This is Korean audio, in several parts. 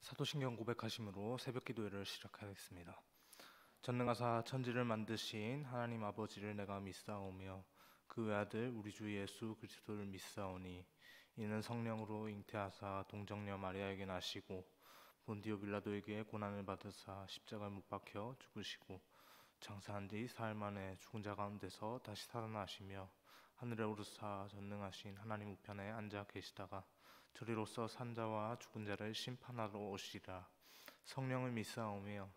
사도신경 고백하심으로 새벽기도회를 시작하겠습니다. 전능하사 천지를 만드신 하나님 아버지를 내가 믿사오며 그 외아들 우리 주 예수 그리스도를 믿사오니 이는 성령으로 잉태하사 동정녀 마리아에게 나시고 본디오 빌라도에게 고난을 받으사 십자가에 못 박혀 죽으시고 장사한 뒤 사흘 만에 죽은 자 가운데서 다시 살아나시며 하늘에 오르사 전능하신 하나님 우편에 앉아 계시다가 저리로서 산 자와 죽은 자를 심판하러 오시리라. 성령을 믿사오며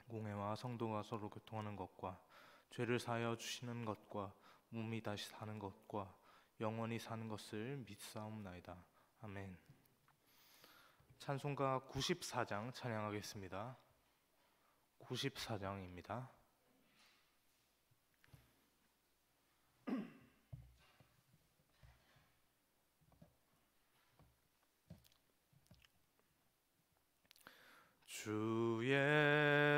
공회와 성도가 서로 교통하는 것과 죄를 사하여 주시는 것과 몸이 다시 사는 것과 영원히 사는 것을 믿사옵나이다. 아멘. 찬송가 94장 찬양하겠습니다. 94장입니다. 주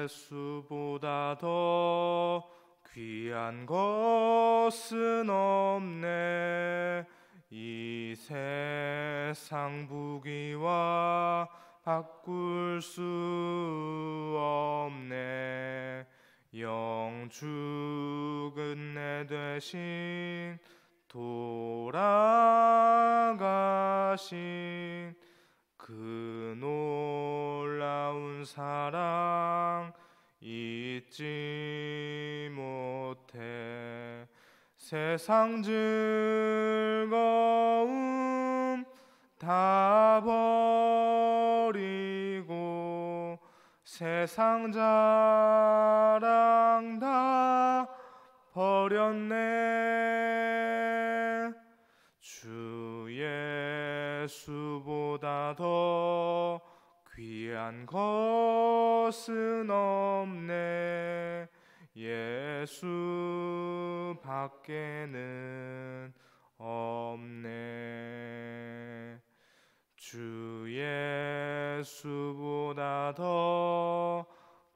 예수보다 더 귀한 것은 없네. 이 세상 부귀와 바꿀 수 없네. 영죽은 내 대신 돌아가신 그 놀라운 사랑 잊지 못해. 세상 즐거움 다 버리고 세상 자랑 다 버렸네. 주 예수보다 더 귀한 것은 없네. 예수 밖에는 없네. 주 예수보다 더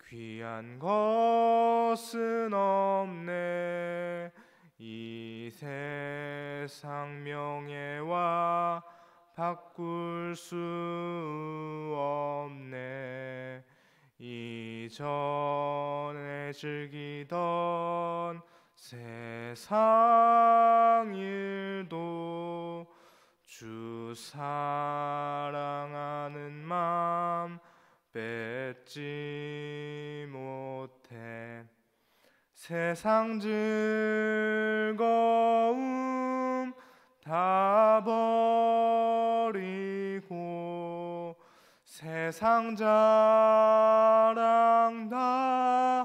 귀한 것은 없네. 이 세상 명예와 바꿀 수 없네. 이전에 즐기던 세상 일도 주 사랑하는 맘 뺏지 못해. 세상 즐거움 다 버리고 세상 자랑 다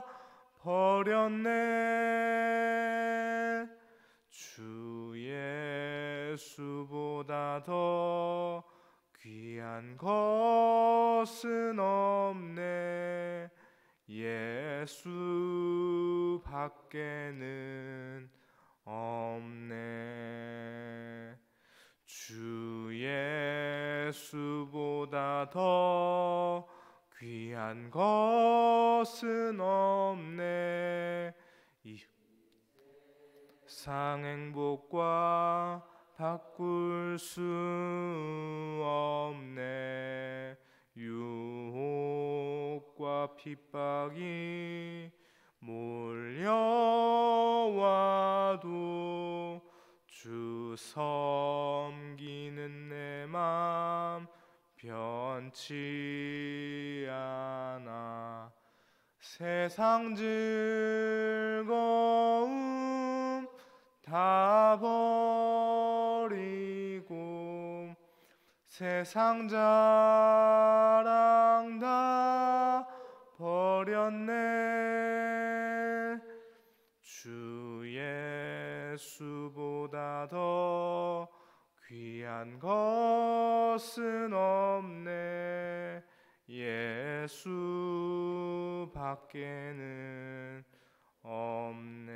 버렸네. 주 예수보다 더 귀한 것은 없네. 예수 밖에는 없네. 주 예수보다 더 귀한 것은 없네. 이 세상 행복과 바꿀 수 없네. 유혹과 핍박이 몰려와도 주 섬기는 내 맘 변치 않아. 세상 즐거움 다 버리고 세상 자랑 다 버렸네. 주 예수보다 더 귀한 것은 없네. 예수 밖에는 없네.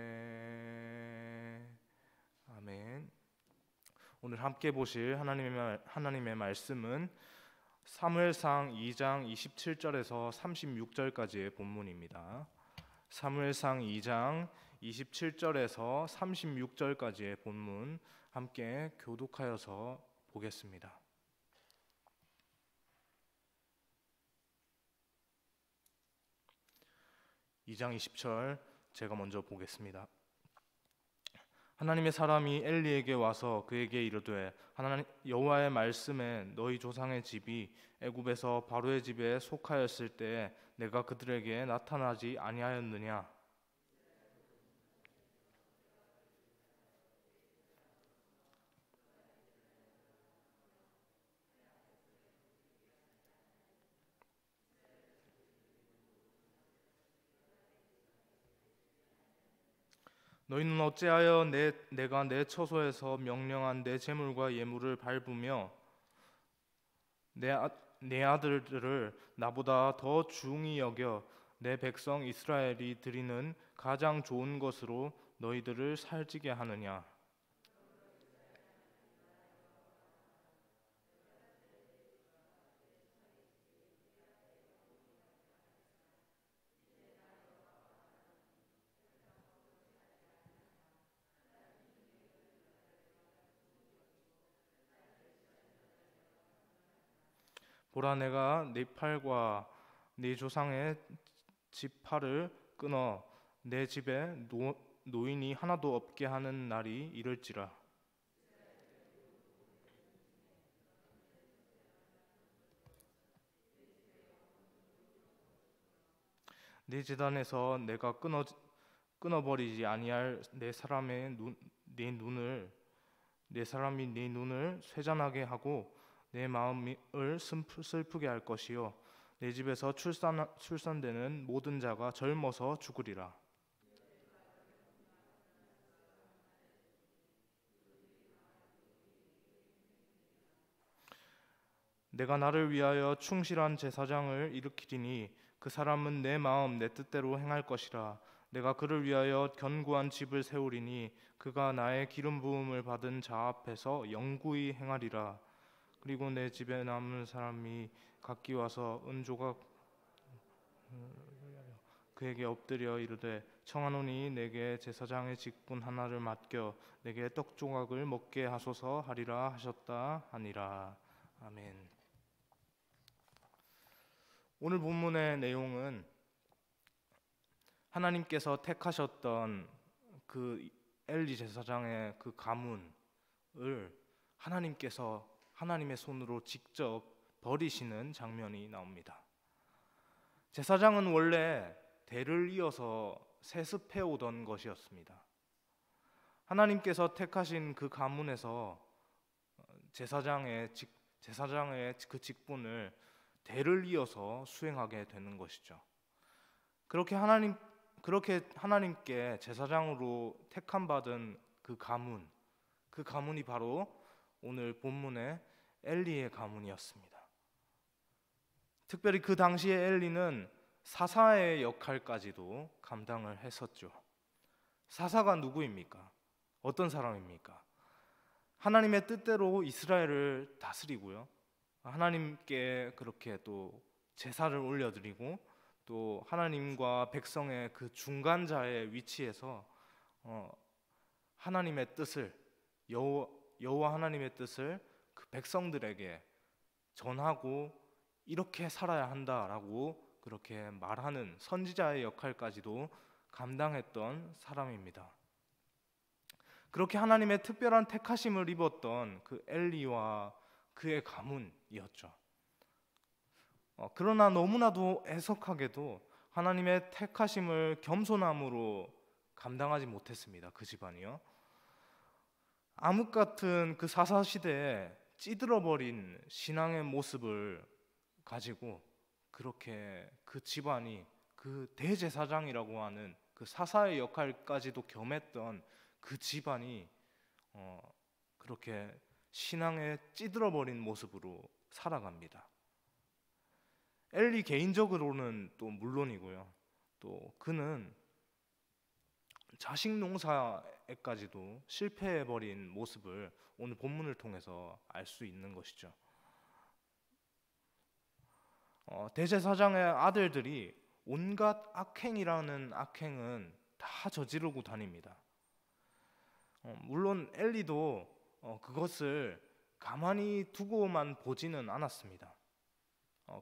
아멘. 오늘 함께 보실 하나님의 말씀은 사무엘상 2장 27절에서 36절까지의 본문입니다. 사무엘상 2장 27절에서 36절까지의 본문 함께 교독하여서 보겠습니다. 2장 20절 제가 먼저 보겠습니다. 하나님의 사람이 엘리에게 와서 그에게 이르되 하나님 여호와의 말씀에 너희 조상의 집이 애굽에서 바로의 집에 속하였을 때에 내가 그들에게 나타나지 아니하였느냐. 너희는 어찌하여 내가 내 처소에서 명령한 내 재물과 예물을 밟으며 내 아들들을 나보다 더 중히 여겨 내 백성 이스라엘이 드리는 가장 좋은 것으로 너희들을 살찌게 하느냐. 보라, 내가 네 팔과 네 조상의 지팔을 끊어 내 집에 노인이 하나도 없게 하는 날이 이를지라. 네 제단에서 내가 끊어버리지 아니할 내 사람이 네 눈을 쇠잔하게 하고 내 마음을 슬프게 할 것이요 내 집에서 출산되는 모든 자가 젊어서 죽으리라. 내가 나를 위하여 충실한 제사장을 일으키리니 그 사람은 내 마음 내 뜻대로 행할 것이라. 내가 그를 위하여 견고한 집을 세우리니 그가 나의 기름 부음을 받은 자 앞에서 영구히 행하리라. 그리고 내 집에 남은 사람이 각기 와서 은조각 그에게 엎드려 이르되 청하노니 내게 제사장의 직분 하나를 맡겨 내게 떡 조각을 먹게 하소서 하리라 하셨다 하니라. 아멘. 오늘 본문의 내용은 하나님께서 택하셨던 그 엘리 제사장의 그 가문을 하나님께서 하나님의 손으로 직접 버리시는 장면이 나옵니다. 제사장은 원래 대를 이어서 세습해 오던 것이었습니다. 하나님께서 택하신 그 가문에서 제사장의 그 직분을 대를 이어서 수행하게 되는 것이죠. 그렇게 하나님께 제사장으로 택함 받은 그 가문이 바로 오늘 본문의 엘리의 가문이었습니다. 특별히 그 당시에 엘리는 사사의 역할까지도 감당을 했었죠. 사사가 누구입니까? 어떤 사람입니까? 하나님의 뜻대로 이스라엘을 다스리고요. 하나님께 그렇게 또 제사를 올려드리고 또 하나님과 백성의 그 중간자의 위치에서 하나님의 뜻을 여호와 하나님의 뜻을 그 백성들에게 전하고 이렇게 살아야 한다라고 그렇게 말하는 선지자의 역할까지도 감당했던 사람입니다. 그렇게 하나님의 특별한 택하심을 입었던 그 엘리와 그의 가문이었죠. 그러나 너무나도 애석하게도 하나님의 택하심을 겸손함으로 감당하지 못했습니다. 그 집안이요. 암흑 같은 그 사사 시대에 찌들어버린 신앙의 모습을 가지고 그렇게 그 집안이 그 대제사장이라고 하는 그 사사의 역할까지도 겸했던 그 집안이 그렇게 신앙에 찌들어버린 모습으로 살아갑니다. 엘리 개인적으로는 또 물론이고요. 또 그는 자식 농사에까지도 실패해버린 모습을 오늘 본문을 통해서 알 수 있는 것이죠. 대제사장의 아들들이 온갖 악행이라는 악행은 다 저지르고 다닙니다. 물론 엘리도 그것을 가만히 두고만 보지는 않았습니다.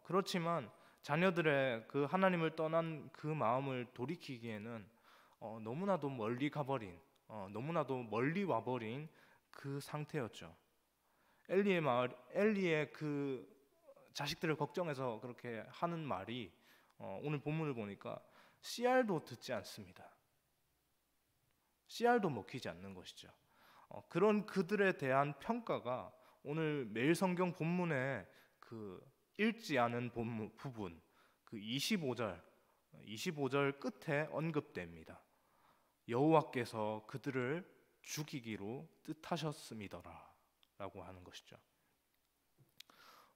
그렇지만 자녀들의 그 하나님을 떠난 그 마음을 돌이키기에는 너무나도 멀리 가버린, 너무나도 멀리 와버린 그 상태였죠. 엘리의 그 자식들을 걱정해서 그렇게 하는 말이 오늘 본문을 보니까 씨알도 듣지 않습니다. 씨알도 먹히지 않는 것이죠. 그런 그들에 대한 평가가 오늘 매일 성경 본문에 그 읽지 않은 부분 그 25절 끝에 언급됩니다. 여호와께서 그들을 죽이기로 뜻하셨음이더라 라고 하는 것이죠.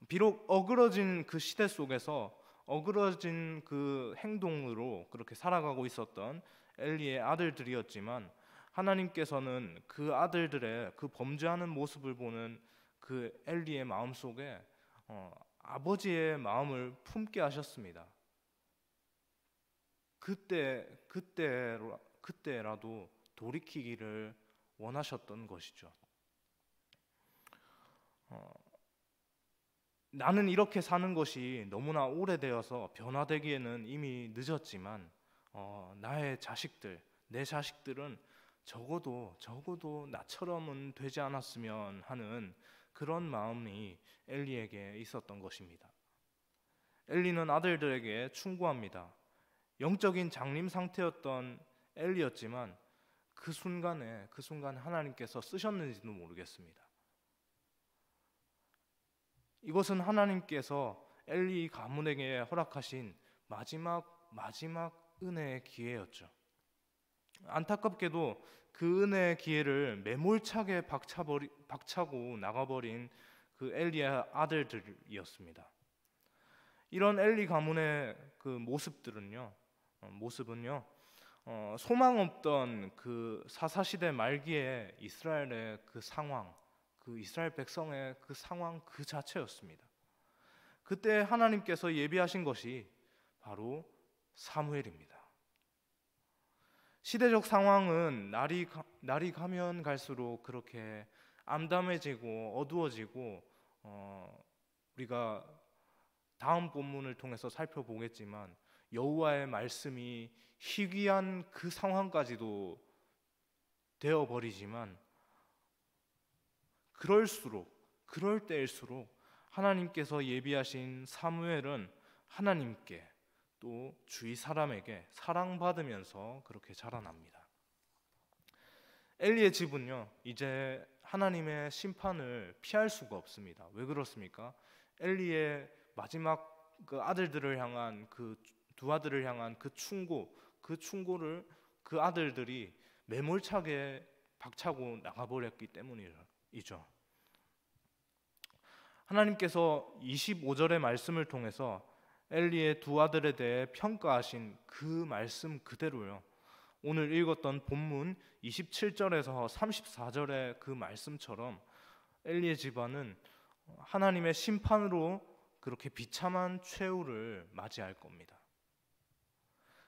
비록 어그러진 그 시대 속에서 어그러진 그 행동으로 그렇게 살아가고 있었던 엘리의 아들들이었지만 하나님께서는 그 아들들의 그 범죄하는 모습을 보는 그 엘리의 마음속에 아버지의 마음을 품게 하셨습니다. 그때라도 돌이키기를 원하셨던 것이죠. 나는 이렇게 사는 것이 너무나 오래되어서 변화되기에는 이미 늦었지만 나의 자식들, 내 자식들은 적어도 나처럼은 되지 않았으면 하는 그런 마음이 엘리에게 있었던 것입니다. 엘리는 아들들에게 충고합니다. 영적인 장님 상태였던 엘리였지만 그 순간에 하나님께서 쓰셨는지도 모르겠습니다. 이것은 하나님께서 엘리 가문에게 허락하신 마지막 은혜의 기회였죠. 안타깝게도 그 은혜의 기회를 매몰차게 박차고 나가버린 그 엘리의 아들들이었습니다. 이런 엘리 가문의 그 모습은요, 소망 없던 그 사사시대 말기에 이스라엘의 그 상황, 그 이스라엘 백성의 그 상황 그 자체였습니다. 그때 하나님께서 예비하신 것이 바로 사무엘입니다. 시대적 상황은 날이 가면 갈수록 그렇게 암담해지고 어두워지고 우리가 다음 본문을 통해서 살펴보겠지만 여호와의 말씀이 희귀한 그 상황까지도 되어버리지만 그럴 때일수록 하나님께서 예비하신 사무엘은 하나님께 또 주위 사람에게 사랑받으면서 그렇게 자라납니다. 엘리의 집은요 이제 하나님의 심판을 피할 수가 없습니다. 왜 그렇습니까? 엘리의 마지막 그 아들들을 향한 그 두 아들을 향한 그 충고를 그 아들들이 매몰차게 박차고 나가버렸기 때문이죠. 하나님께서 25절의 말씀을 통해서 엘리의 두 아들에 대해 평가하신 그 말씀 그대로요. 오늘 읽었던 본문 27절에서 34절의 그 말씀처럼 엘리의 집안은 하나님의 심판으로 그렇게 비참한 최후를 맞이할 겁니다.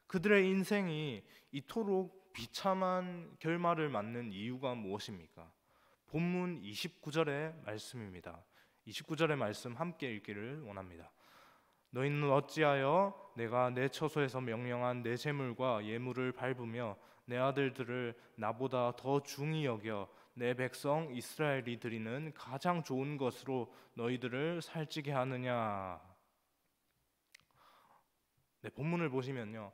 그들의 인생이 이토록 비참한 결말을 맞는 이유가 무엇입니까? 본문 29절의 말씀입니다. 29절의 말씀 함께 읽기를 원합니다. 너희는 어찌하여 내가 내 처소에서 명령한 내 재물과 예물을 밟으며 내 아들들을 나보다 더 중히 여겨 내 백성 이스라엘이 드리는 가장 좋은 것으로 너희들을 살찌게 하느냐. 네, 본문을 보시면요,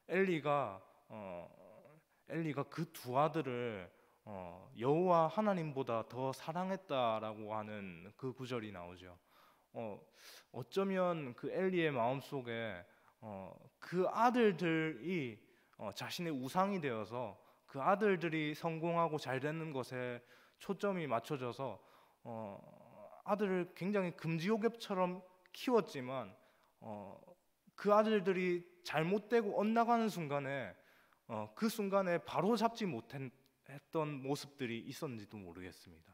엘리가 그 두 아들을 여호와 하나님보다 더 사랑했다라고 하는 그 구절이 나오죠. 어쩌면 그 엘리의 마음속에 그 아들들이 자신의 우상이 되어서 그 아들들이 성공하고 잘 되는 것에 초점이 맞춰져서 아들을 굉장히 금지옥엽처럼 키웠지만 그 아들들이 잘못되고 엇나가는 순간에 그 순간에 바로 잡지 못했던 모습들이 있었는지도 모르겠습니다.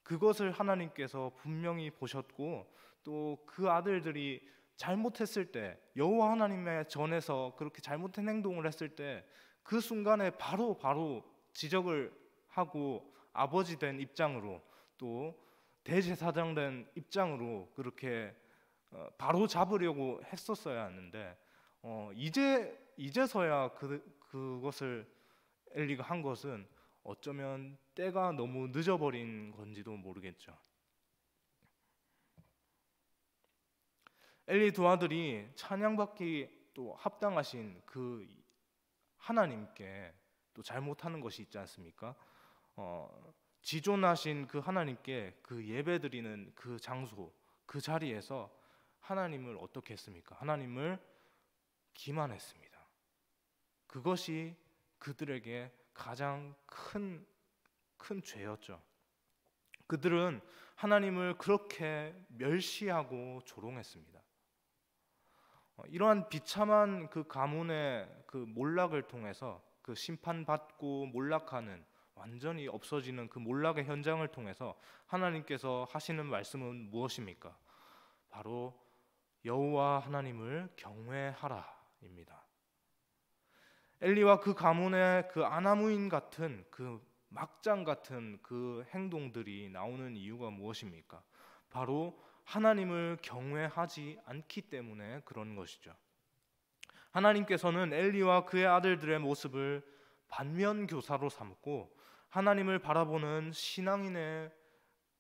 그것을 하나님께서 분명히 보셨고 또 그 아들들이 잘못했을 때 여호와 하나님의 전에서 그렇게 잘못된 행동을 했을 때 그 순간에 바로 지적을 하고 아버지 된 입장으로 또 대제사장 된 입장으로 그렇게 바로 잡으려고 했었어야 하는데 이제서야 그것을 엘리가 한 것은 어쩌면 때가 너무 늦어버린 건지도 모르겠죠. 엘리 두 아들이 찬양받기 또 합당하신 그 하나님께 또 잘못하는 것이 있지 않습니까? 지존하신 그 하나님께 그 예배드리는 그 장소, 그 자리에서 하나님을 어떻게 했습니까? 하나님을 기만했습니다. 그것이 그들에게 가장 큰 죄였죠. 그들은 하나님을 그렇게 멸시하고 조롱했습니다. 이러한 비참한 그 가문의 그 몰락을 통해서 그 심판받고 몰락하는 완전히 없어지는 그 몰락의 현장을 통해서 하나님께서 하시는 말씀은 무엇입니까? 바로 여호와 하나님을 경외하라입니다. 엘리와 그 가문의 그 아나무인 같은 그 막장 같은 그 행동들이 나오는 이유가 무엇입니까? 바로 하나님을 경외하지 않기 때문에 그런 것이죠. 하나님께서는 엘리와 그의 아들들의 모습을 반면교사로 삼고 하나님을 바라보는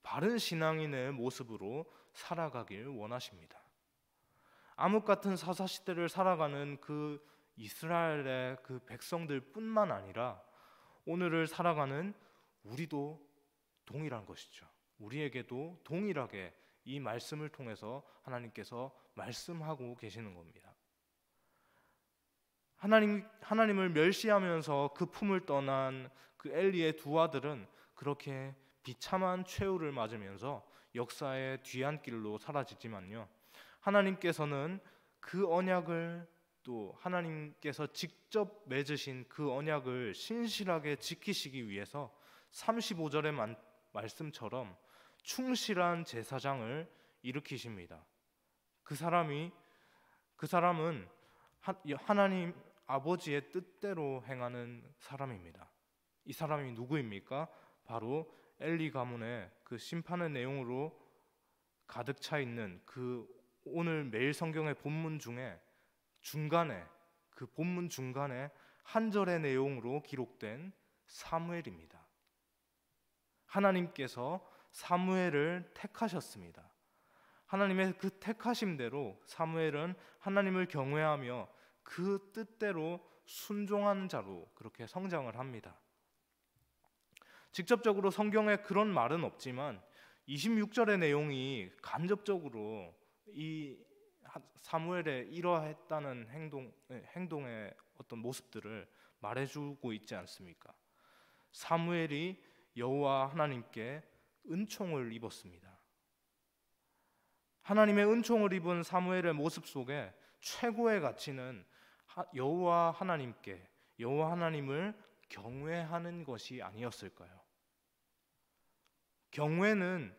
바른 신앙인의 모습으로 살아가길 원하십니다. 암흑 같은 사사시대를 살아가는 그 이스라엘의 그 백성들 뿐만 아니라 오늘을 살아가는 우리도 동일한 것이죠. 우리에게도 동일하게 이 말씀을 통해서 하나님께서 말씀하고 계시는 겁니다. 하나님을 멸시하면서 그 품을 떠난 그 엘리의 두 아들은 그렇게 비참한 최후를 맞으면서 역사의 뒤안길로 사라지지만요, 하나님께서는 그 언약을 또 하나님께서 직접 맺으신 그 언약을 신실하게 지키시기 위해서 35절의 말씀처럼 충실한 제사장을 일으키십니다. 그 사람은 하나님 아버지의 뜻대로 행하는 사람입니다. 이 사람이 누구입니까? 바로 엘리 가문의 그 심판의 내용으로 가득 차 있는 그 오늘 매일 성경의 본문 중에 그 본문 중간에 한 절의 내용으로 기록된 사무엘입니다. 하나님께서 사무엘을 택하셨습니다. 하나님의 그 택하심대로 사무엘은 하나님을 경외하며 그 뜻대로 순종하는 자로 그렇게 성장을 합니다. 직접적으로 성경에 그런 말은 없지만 26절의 내용이 간접적으로 이 사무엘의 이러했다는 행동의 어떤 모습들을 말해주고 있지 않습니까? 사무엘이 여호와 하나님께 은총을 입었습니다. 하나님의 은총을 입은 사무엘의 모습 속에 최고의 가치는 여호와 하나님을 경외하는 것이 아니었을까요? 경외는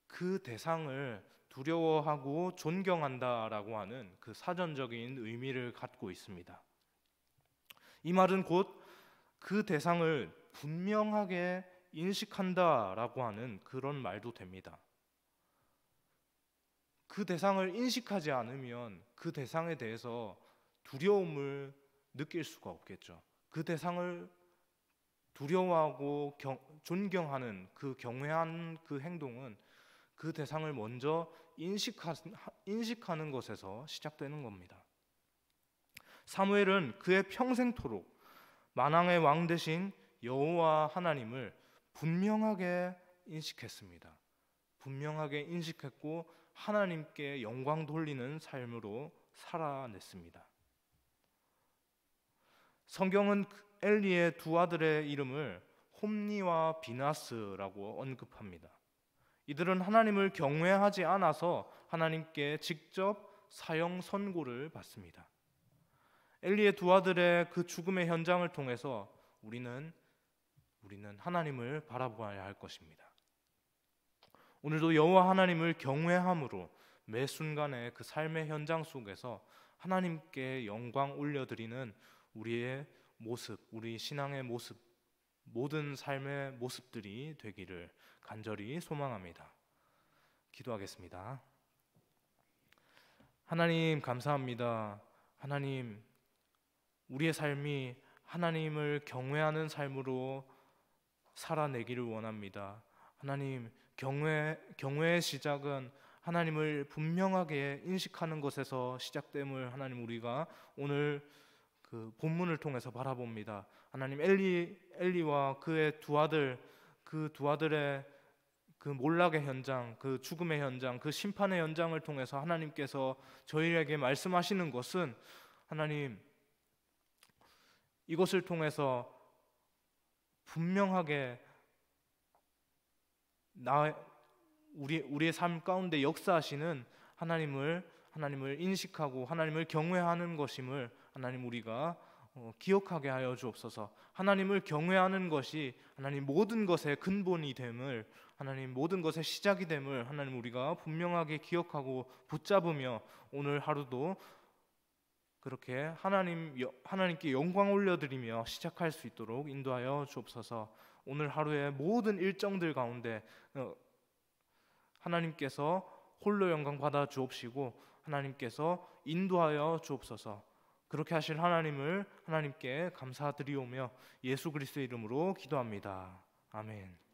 그 대상을 두려워하고 존경한다라고 하는 그 사전적인 의미를 갖고 있습니다. 이 말은 곧 그 대상을 분명하게 인식한다라고 하는 그런 말도 됩니다. 그 대상을 인식하지 않으면 그 대상에 대해서 두려움을 느낄 수가 없겠죠. 그 대상을 두려워하고 존경하는 그 경외하는 그 행동은 그 대상을 먼저 인식하는 것에서 시작되는 겁니다. 사무엘은 그의 평생토록 만왕의 왕 되신 여호와 하나님을 분명하게 인식했습니다. 분명하게 인식했고 하나님께 영광 돌리는 삶으로 살아냈습니다. 성경은 엘리의 두 아들의 이름을 홈니와 비나스라고 언급합니다. 이들은 하나님을 경외하지 않아서 하나님께 직접 사형 선고를 받습니다. 엘리의 두 아들의 그 죽음의 현장을 통해서 우리는 하나님을 바라보아야 할 것입니다. 오늘도 여호와 하나님을 경외함으로 매 순간의 그 삶의 현장 속에서 하나님께 영광 올려드리는 우리의 모습, 우리 신앙의 모습, 모든 삶의 모습들이 되기를 간절히 소망합니다. 기도하겠습니다. 하나님 감사합니다. 하나님, 우리의 삶이 하나님을 경외하는 삶으로 살아내기를 원합니다. 하나님, 경외의 시작은 하나님을 분명하게 인식하는 것에서 시작됨을 하나님 우리가 오늘 그 본문을 통해서 바라봅니다. 하나님, 엘리와 그의 두 아들, 그 두 아들의 그 몰락의 현장, 그 죽음의 현장, 그 심판의 현장을 통해서 하나님께서 저희에게 말씀하시는 것은, 하나님, 이것을 통해서 분명하게 우리의 삶 가운데 역사하시는 하나님을 인식하고 하나님을 경외하는 것임을 하나님 우리가 기억하게 하여 주옵소서. 하나님을 경외하는 것이 하나님 모든 것의 근본이 됨을, 하나님 모든 것의 시작이 됨을 하나님 우리가 분명하게 기억하고 붙잡으며 오늘 하루도 그렇게 하나님께 영광 올려드리며 시작할 수 있도록 인도하여 주옵소서. 오늘 하루의 모든 일정들 가운데 하나님께서 홀로 영광 받아 주옵시고 하나님께서 인도하여 주옵소서. 그렇게 하실 하나님을 하나님께 감사드리오며 예수 그리스도의 이름으로 기도합니다. 아멘.